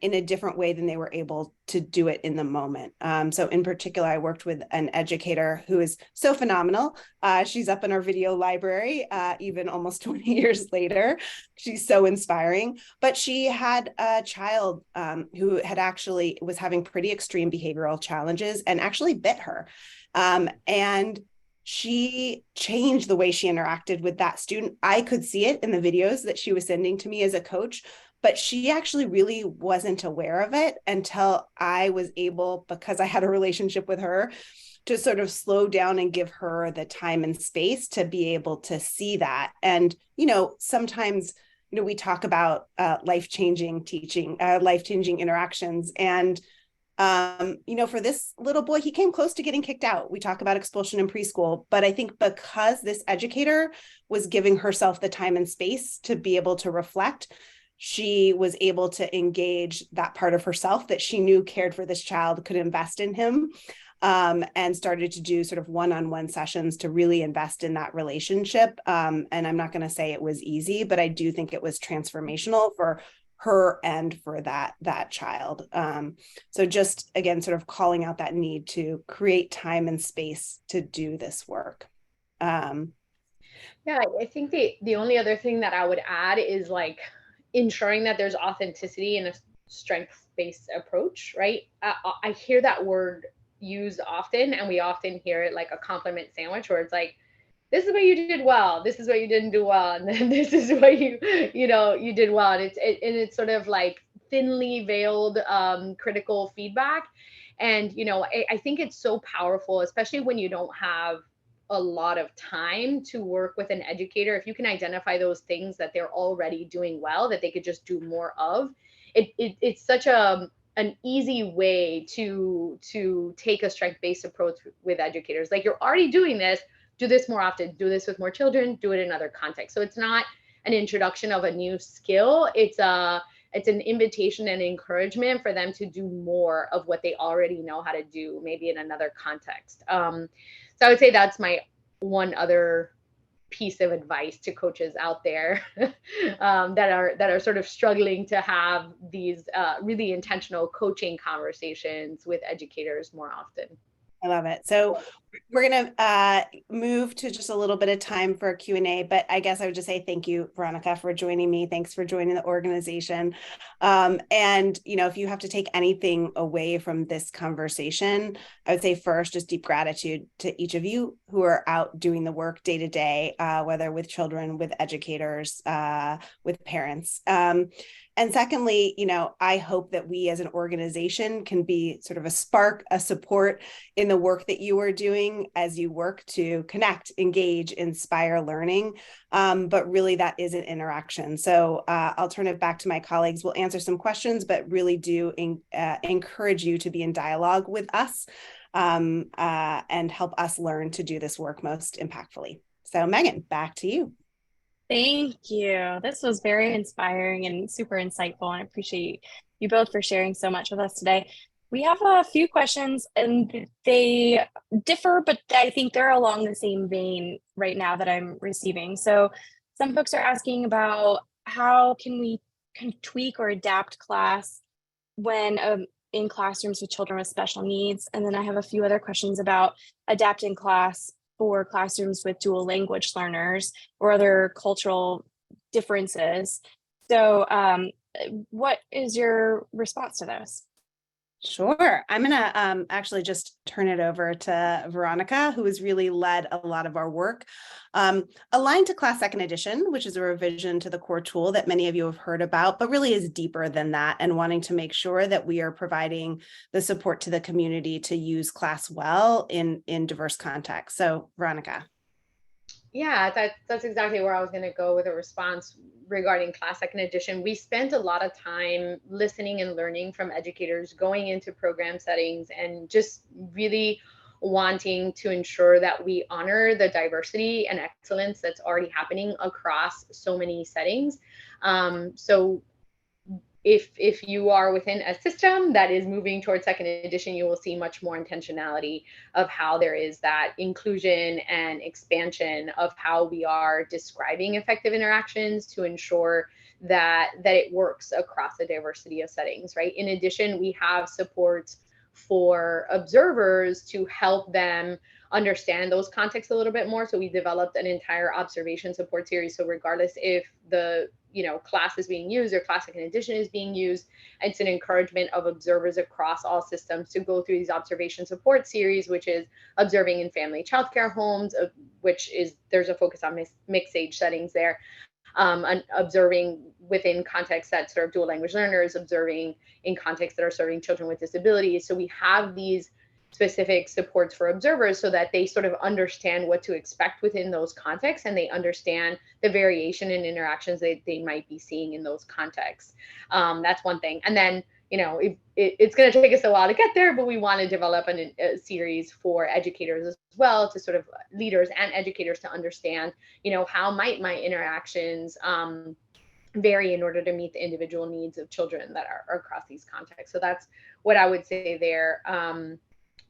in a different way than they were able to do it in the moment. So in particular, I worked with an educator who is so phenomenal. She's up in our video library, even almost 20 years later. She's so inspiring. But she had a child who had actually was having pretty extreme behavioral challenges and actually bit her. And she changed the way she interacted with that student. I could see it in the videos that she was sending to me as a coach, but she actually really wasn't aware of it until I was able, because I had a relationship with her, to sort of slow down and give her the time and space to be able to see that. And, sometimes, we talk about life-changing teaching, life-changing interactions. And, for this little boy, he came close to getting kicked out. We talk about expulsion in preschool, but I think because this educator was giving herself the time and space to be able to reflect, she was able to engage that part of herself that she knew cared for this child, could invest in him, and started to do sort of one-on-one sessions to really invest in that relationship. And I'm not going to say it was easy, but I do think it was transformational for her and for that child. So just, again, sort of calling out that need to create time and space to do this work. Yeah, I think the only other thing that I would add is like ensuring that there's authenticity in a strength-based approach, right? I hear that word used often, and we often hear it like a compliment sandwich, where it's like, this is what you did well, this is what you didn't do well, and then this is what you did well, and it's sort of like thinly veiled critical feedback. And I think it's so powerful, especially when you don't have a lot of time to work with an educator. If you can identify those things that they're already doing well, that they could just do more of, it's such an easy way to take a strength-based approach with educators. Like, you're already doing this, do this more often, do this with more children, do it in other contexts. So it's not an introduction of a new skill. It's an invitation and encouragement for them to do more of what they already know how to do, maybe in another context. So I would say that's my one other piece of advice to coaches out there that are sort of struggling to have these really intentional coaching conversations with educators more often. I love it. So we're going to move to just a little bit of time for Q&A, but I guess I would just say thank you, Veronica, for joining me. Thanks for joining the organization. And, if you have to take anything away from this conversation, I would say first, just deep gratitude to each of you who are out doing the work day to day, whether with children, with educators, with parents. And secondly, I hope that we as an organization can be sort of a spark, a support in the work that you are doing as you work to connect, engage, inspire learning. But really that is an interaction. So I'll turn it back to my colleagues. We'll answer some questions, but really do encourage you to be in dialogue with us and help us learn to do this work most impactfully. So Megan, back to you. Thank you. This was very inspiring and super insightful. And I appreciate you both for sharing so much with us today. We have a few questions and they differ, but I think they're along the same vein right now that I'm receiving. So some folks are asking about how can we tweak or adapt class when in classrooms with children with special needs. And then I have a few other questions about adapting class for classrooms with dual language learners or other cultural differences. So what is your response to those? Sure. I'm going to actually just turn it over to Veronica, who has really led a lot of our work aligned to Class Second Edition, which is a revision to the core tool that many of you have heard about, but really is deeper than that, and wanting to make sure that we are providing the support to the community to use class well in diverse contexts. So Veronica. Yeah, that's exactly where I was going to go with a response regarding Class Second Edition. We spent a lot of time listening and learning from educators, going into program settings, and just really wanting to ensure that we honor the diversity and excellence that's already happening across so many settings. So if you are within a system that is moving towards second edition, you will see much more intentionality of how there is that inclusion and expansion of how we are describing effective interactions to ensure that it works across a diversity of settings, right? In addition, we have supports for observers to help them understand those contexts a little bit more. So we developed an entire observation support series. So regardless if the class is being used or Class Second Edition is being used, it's an encouragement of observers across all systems to go through these observation support series, which is observing in family childcare homes, which is there's a focus on mixed age settings there. And observing within contexts that serve dual language learners, observing in contexts that are serving children with disabilities. So we have these specific supports for observers so that they sort of understand what to expect within those contexts, and they understand the variation in interactions that they might be seeing in those contexts. That's one thing. And then, it's going to take us a while to get there, but we want to develop a series for educators as well, to sort of leaders and educators to understand, how might my interactions vary in order to meet the individual needs of children that are across these contexts. So that's what I would say there.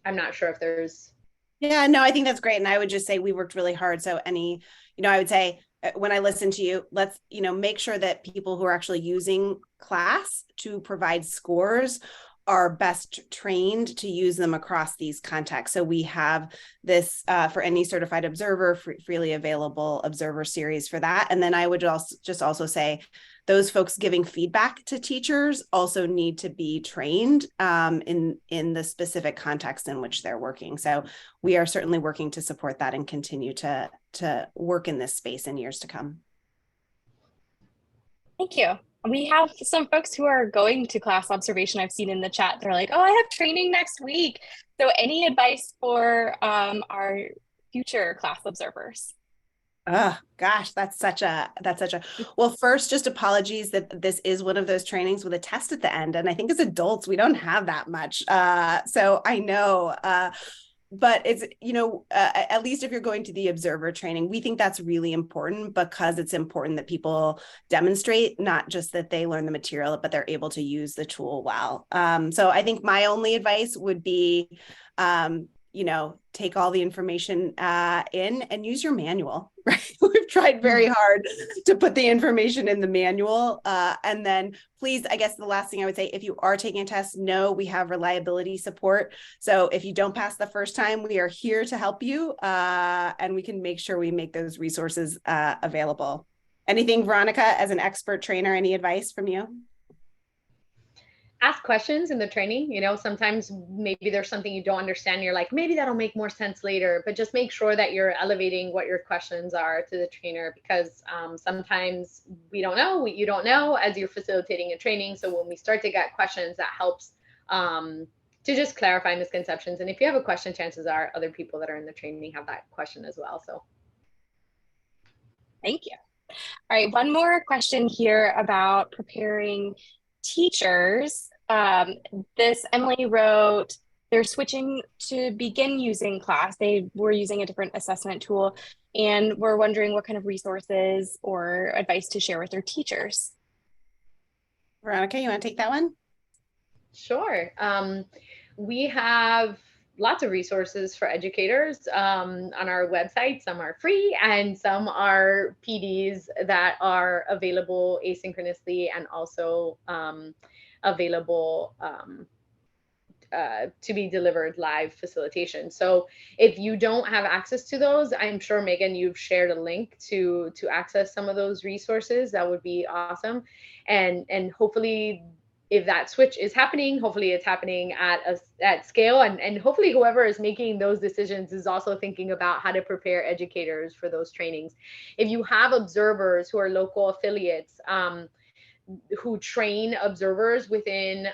I'm not sure if there's. Yeah, no, I think that's great. And I would just say we worked really hard. So I would say when I listen to you, let's, make sure that people who are actually using class to provide scores are best trained to use them across these contexts. So we have this for any certified observer, freely available observer series for that. And then I would also say those folks giving feedback to teachers also need to be trained in the specific context in which they're working. So we are certainly working to support that and continue to work in this space in years to come. Thank you. We have some folks who are going to class observation. I've seen in the chat. They're like, "Oh, I have training next week." So any advice for our future class observers? Oh gosh, that's such a well, first, just apologies that this is one of those trainings with a test at the end. And I think as adults, we don't have that much. So I know, but it's, at least if you're going to the observer training, we think that's really important because it's important that people demonstrate, not just that they learn the material, but they're able to use the tool well. So I think my only advice would be, take all the information in and use your manual, right? We've tried very hard to put the information in the manual. And then please, I guess the last thing I would say, if you are taking a test, know we have reliability support. So if you don't pass the first time, we are here to help you, and we can make sure we make those resources available. Anything, Veronica, as an expert trainer, any advice from you? Ask questions in the training. Sometimes maybe there's something you don't understand. You're like, maybe that'll make more sense later, but just make sure that you're elevating what your questions are to the trainer, because sometimes we don't know what you don't know as you're facilitating a training. So when we start to get questions, that helps to just clarify misconceptions. And if you have a question, chances are other people that are in the training have that question as well. So thank you. All right, one more question here about preparing teachers. This Emily wrote, they're switching to begin using class. They were using a different assessment tool, and we're wondering what kind of resources or advice to share with their teachers. Veronica, you want to take that one? Sure. We have lots of resources for educators on our website. Some are free and some are PDs that are available asynchronously and also available to be delivered live facilitation. So if you don't have access to those, I'm sure, Megan, you've shared a link to access some of those resources. That would be awesome. And hopefully, if that switch is happening, hopefully it's happening at scale, and hopefully whoever is making those decisions is also thinking about how to prepare educators for those trainings. If you have observers who are local affiliates, who train observers within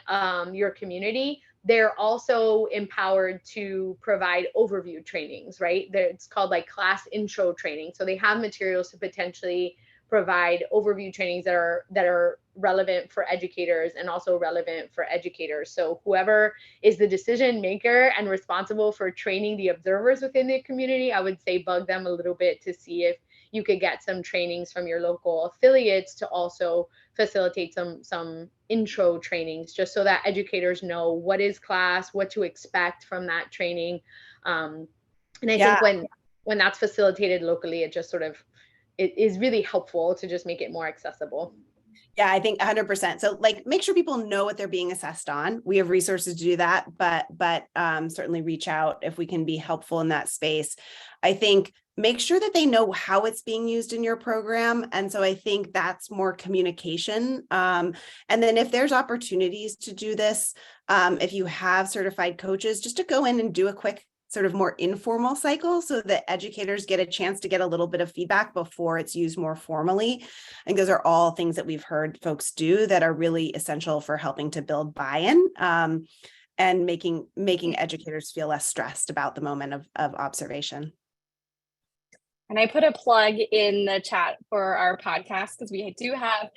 your community, they're also empowered to provide overview trainings, right? It's called like class intro training. So they have materials to potentially provide overview trainings that are relevant for educators and also relevant for educators. So whoever is the decision maker and responsible for training the observers within the community, I would say bug them a little bit to see if you could get some trainings from your local affiliates to also facilitate some intro trainings, just so that educators know what is class, what to expect from that training. And I think when that's facilitated locally, it just sort of, it is really helpful to just make it more accessible. Yeah, I think 100%. So like, make sure people know what they're being assessed on. We have resources to do that, but certainly reach out if we can be helpful in that space. I think make sure that they know how it's being used in your program. And so I think that's more communication. And then if there's opportunities to do this, if you have certified coaches, just to go in and do a quick sort of more informal cycle so that educators get a chance to get a little bit of feedback before it's used more formally. I think those are all things that we've heard folks do that are really essential for helping to build buy-in and making educators feel less stressed about the moment of observation. And I put a plug in the chat for our podcast because we do have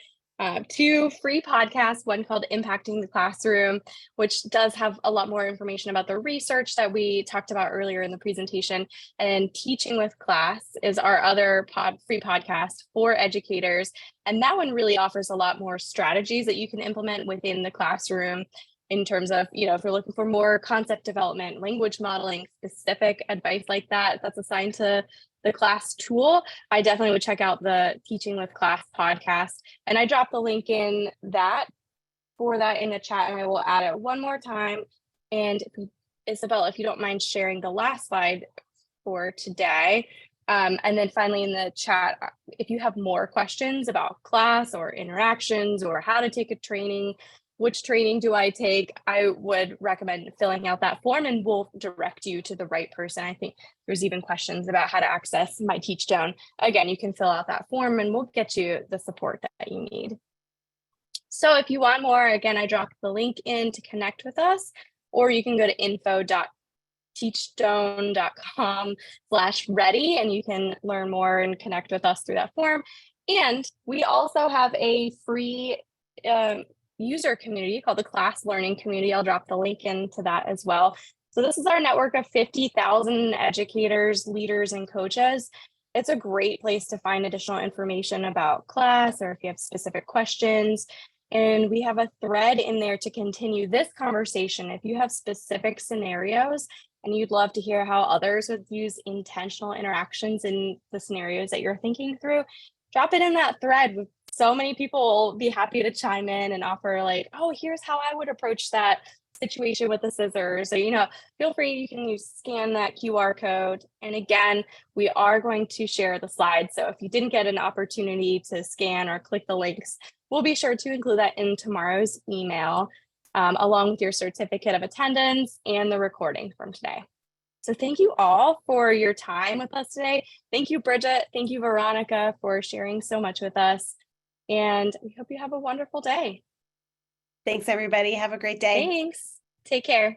2 free podcasts, one called Impacting the Classroom, which does have a lot more information about the research that we talked about earlier in the presentation. And Teaching with Class is our other free podcast for educators. And that one really offers a lot more strategies that you can implement within the classroom in terms of, if you're looking for more concept development, language modeling, specific advice like that, that's assigned to the class tool, I definitely would check out the Teaching with Class podcast. And I dropped the link in that for that in the chat, and I will add it one more time. And Isabella, if you don't mind sharing the last slide for today. And then finally in the chat, if you have more questions about class or interactions or how to take a training, which training do I take, I would recommend filling out that form and we'll direct you to the right person. I think there's even questions about how to access my Teachstone. Again, you can fill out that form and we'll get you the support that you need. So if you want more, again, I dropped the link in to connect with us, or you can go to info.teachstone.com/ready and you can learn more and connect with us through that form. And we also have a free user community called the Class Learning Community. I'll drop the link into that as well. So this is our network of 50,000 educators, leaders, and coaches. It's a great place to find additional information about class or if you have specific questions. And we have a thread in there to continue this conversation. If you have specific scenarios and you'd love to hear how others would use intentional interactions in the scenarios that you're thinking through, drop it in that thread. So many people will be happy to chime in and offer like, oh, here's how I would approach that situation with the scissors. So, feel free, you can scan that QR code. And again, we are going to share the slides. So if you didn't get an opportunity to scan or click the links, we'll be sure to include that in tomorrow's email, along with your certificate of attendance and the recording from today. So thank you all for your time with us today. Thank you, Bridget. Thank you, Veronica, for sharing so much with us. And we hope you have a wonderful day. Thanks, everybody. Have a great day. Thanks. Take care.